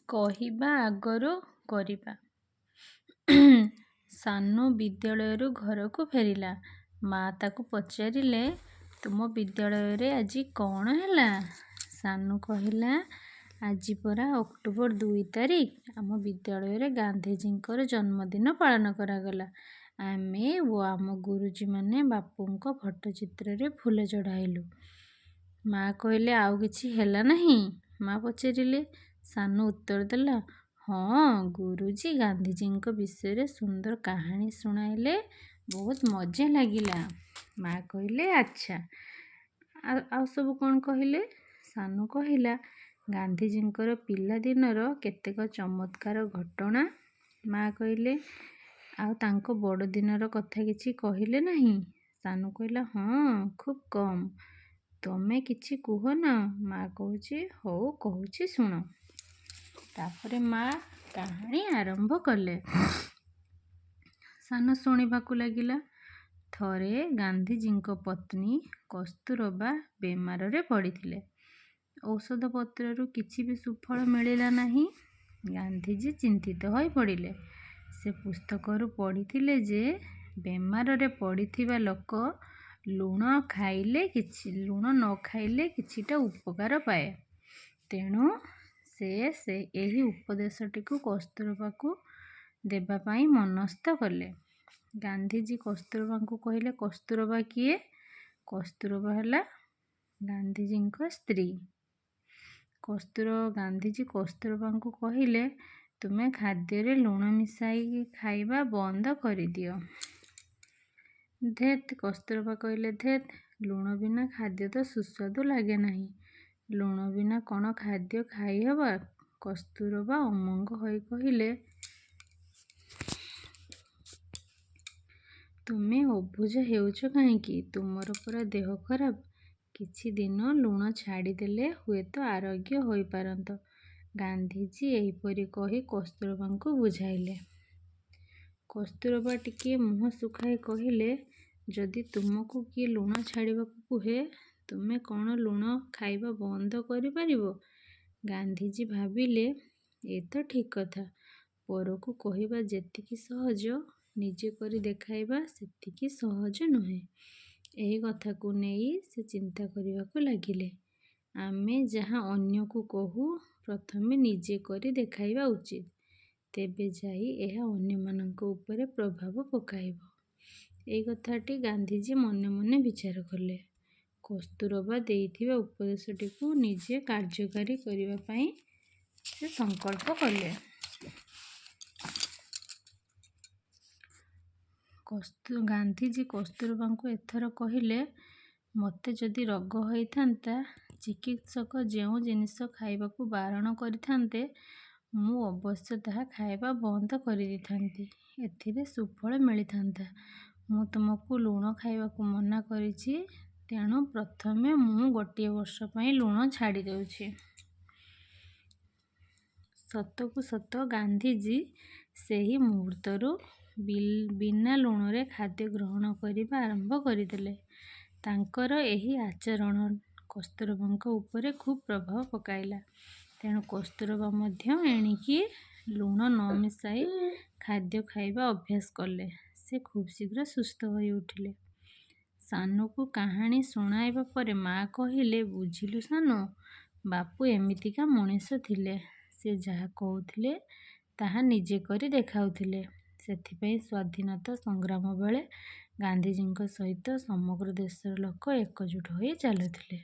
କହିବା ଆଗରୁ କରିବା। ସାନୁ ବିଦ୍ୟାଳୟରୁ ଘରକୁ ଫେରିଲା। ମା ତାକୁ ପଚାରିଲେ, ତୁମ ବିଦ୍ୟାଳୟରେ ଆଜି କ'ଣ ହେଲା? ସାନୁ କହିଲା, ଆଜି ପରା ଅକ୍ଟୋବର 2 ତାରିଖ। ଆମ ବିଦ୍ୟାଳୟରେ ଗାନ୍ଧିଜୀଙ୍କର ଜନ୍ମଦିନ ପାଳନ କରାଗଲା। ଆମେ ଓ ଆମ ଗୁରୁଜୀମାନେ ବାପୁଙ୍କ ଫଟୋଚିତ୍ରରେ ଫୁଲ ଚଢ଼ାଇଲୁ। ମା କହିଲେ, ଆଉ କିଛି ହେଲା ନାହିଁ? ମା ପଚାରିଲେ। ସାନୁ ଉତ୍ତର ଦେଲା, ହଁ, ଗୁରୁଜୀ ଗାନ୍ଧିଜୀଙ୍କ ବିଷୟରେ ସୁନ୍ଦର କାହାଣୀ ଶୁଣାଇଲେ। ବହୁତ ମଜା ଲାଗିଲା। ମା କହିଲେ, ଆଚ୍ଛା, ଆଉ ସବୁ କ'ଣ କହିଲେ? ସାନୁ କହିଲା, ଗାନ୍ଧିଜୀଙ୍କର ପିଲାଦିନର କେତେକ ଚମତ୍କାର ଘଟଣା। ମା କହିଲେ, ଆଉ ତାଙ୍କ ବଡ଼ଦିନର କଥା କିଛି କହିଲେ ନାହିଁ? ସାନୁ କହିଲା, ହଁ, ଖୁବ୍ କମ୍। ତମେ କିଛି କୁହ ନା। ମା କହୁଛି, ହଉ କହୁଛି ଶୁଣ। ତାପରେ ମା କାହାଣୀ ଆରମ୍ଭ କଲେ। ସାନୁ ଶୁଣିବାକୁ ଲାଗିଲା। ଥରେ ଗାନ୍ଧିଜୀଙ୍କ ପତ୍ନୀ କସ୍ତୁରବା ବେମାରରେ ପଡ଼ିଥିଲେ। ଔଷଧପତ୍ରରୁ କିଛି ବି ସୁଫଳ ମିଳିଲା ନାହିଁ। ଗାନ୍ଧିଜୀ ଚିନ୍ତିତ ହୋଇ ପଡ଼ିଲେ। ସେ ପୁସ୍ତକରୁ ପଢ଼ିଥିଲେ ଯେ ବେମାରରେ ପଡ଼ିଥିବା ଲୋକ ଲୁଣ ନ ଖାଇଲେ କିଛିଟା ଉପକାର ପାଏ। ତେଣୁ ସେ ଏହି ଉପଦେଶଟିକୁ କସ୍ତୁରବାକୁ ଦେବା ପାଇଁ ମନସ୍ଥ କଲେ। ଗାନ୍ଧିଜୀ କସ୍ତୁରବାଙ୍କୁ କହିଲେ, କସ୍ତୁରବା କିଏ? କସ୍ତୁରବା ହେଲା ଗାନ୍ଧିଜୀଙ୍କ ସ୍ତ୍ରୀ। ଗାନ୍ଧିଜୀ କସ୍ତୁରବାଙ୍କୁ କହିଲେ, ତୁମେ ଖାଦ୍ୟରେ ଲୁଣ ମିଶାଇ ଖାଇବା ବନ୍ଦ କରିଦିଅ। ଧେତ୍, କସ୍ତୁରବା କହିଲେ, ଧେତ୍, ଲୁଣ ବିନା ଖାଦ୍ୟ ତ ସୁସ୍ୱାଦୁ ଲାଗେ ନାହିଁ। ଲୁଣ ବିନା କ'ଣ ଖାଦ୍ୟ ଖାଇହେବ? କସ୍ତୁରବା ଅମଙ୍ଗ ହୋଇ କହିଲେ, ତୁମେ ଅବୁଝ ହେଉଛ କାହିଁକି? ତୁମର ପରା ଦେହ ଖରାପ। କିଛି ଦିନ ଲୁଣ ଛାଡ଼ିଦେଲେ ହୁଏତ ଆରୋଗ୍ୟ ହୋଇପାରନ୍ତ। ଗାନ୍ଧିଜୀ ଏହିପରି କହି କସ୍ତୁରବାଙ୍କୁ ବୁଝାଇଲେ। କସ୍ତୁରବା ଟିକିଏ ମୁହଁ ଶୁଖାଇ କହିଲେ, ଯଦି ତୁମକୁ କିଏ ଲୁଣ ଛାଡ଼ିବାକୁ କୁହେ, ତୁମେ କ'ଣ ଲୁଣ ଖାଇବା ବନ୍ଦ କରିପାରିବ? ଗାନ୍ଧିଜୀ ଭାବିଲେ, ଏ ତ ଠିକ୍ କଥା। ପରକୁ କହିବା ଯେତିକି ସହଜ, ନିଜେ କରି ଦେଖାଇବା ସେତିକି ସହଜ ନୁହେଁ। ଏହି କଥାକୁ ନେଇ ସେ ଚିନ୍ତା କରିବାକୁ ଲାଗିଲେ। ଆମେ ଯାହା ଅନ୍ୟକୁ କହୁ, ପ୍ରଥମେ ନିଜେ କରି ଦେଖାଇବା ଉଚିତ। ତେବେ ଯାଇ ଏହା ଅନ୍ୟମାନଙ୍କ ଉପରେ ପ୍ରଭାବ ପକାଇବ। ଏହି କଥାଟି ଗାନ୍ଧିଜୀ ମନେ ମନେ ବିଚାର କଲେ। କସ୍ତୁରବା ଦେଇଥିବା ଉପଦେଶଟିକୁ ନିଜେ କାର୍ଯ୍ୟକାରୀ କରିବା ପାଇଁ ସେ ସଂକଳ୍ପ କଲେ। ଗାନ୍ଧିଜୀ କସ୍ତୁରବାଙ୍କୁ ଏଥର କହିଲେ, ମୋତେ ଯଦି ରୋଗ ହୋଇଥାନ୍ତା, ଚିକିତ୍ସକ ଯେଉଁ ଜିନିଷ ଖାଇବାକୁ ବାରଣ କରିଥାନ୍ତେ, ମୁଁ ଅବଶ୍ୟ ତାହା ଖାଇବା ବନ୍ଦ କରିଦେଇଥାନ୍ତି। ଏଥିରେ ସୁଫଳ ମିଳିଥାନ୍ତା। ମୁଁ ତୁମକୁ ଲୁଣ ଖାଇବାକୁ ମନା କରିଛି। ତେଣୁ ପ୍ରଥମେ ମୁଁ ଗୋଟିଏ ବର୍ଷ ପାଇଁ ଲୁଣ ଛାଡ଼ି ଦେଉଛି। ସତକୁ ସତ ଗାନ୍ଧିଜୀ ସେହି ମୁହୂର୍ତ୍ତରୁ ବିନା ଲୁଣରେ ଖାଦ୍ୟ ଗ୍ରହଣ କରିବା ଆରମ୍ଭ କରିଦେଲେ। ତାଙ୍କର ଏହି ଆଚରଣ କସ୍ତୁରବାଙ୍କ ଉପରେ ଖୁବ୍ ପ୍ରଭାବ ପକାଇଲା। ତେଣୁ କସ୍ତୁରବା ମଧ୍ୟ ଏଣିକି ଲୁଣ ନ ମିଶାଇ ଖାଦ୍ୟ ଖାଇବା ଅଭ୍ୟାସ କଲେ। ସେ ଖୁବ୍ ଶୀଘ୍ର ସୁସ୍ଥ ହୋଇ ଉଠିଲେ। ସାନୁକୁ କାହାଣୀ ଶୁଣାଇବା ପରେ ମା କହିଲେ, ବୁଝିଲୁ ସାନୁ, ବାପୁ ଏମିତିକା ମଣିଷ ଥିଲେ। ସେ ଯାହା କହୁଥିଲେ ତାହା ନିଜେ କରି ଦେଖାଉଥିଲେ। ସେଥିପାଇଁ ସ୍ୱାଧୀନତା ସଂଗ୍ରାମ ବେଳେ ଗାନ୍ଧିଜୀଙ୍କ ସହିତ ସମଗ୍ର ଦେଶର ଲୋକ ଏକଜୁଟ ହୋଇ ଚାଲୁଥିଲେ।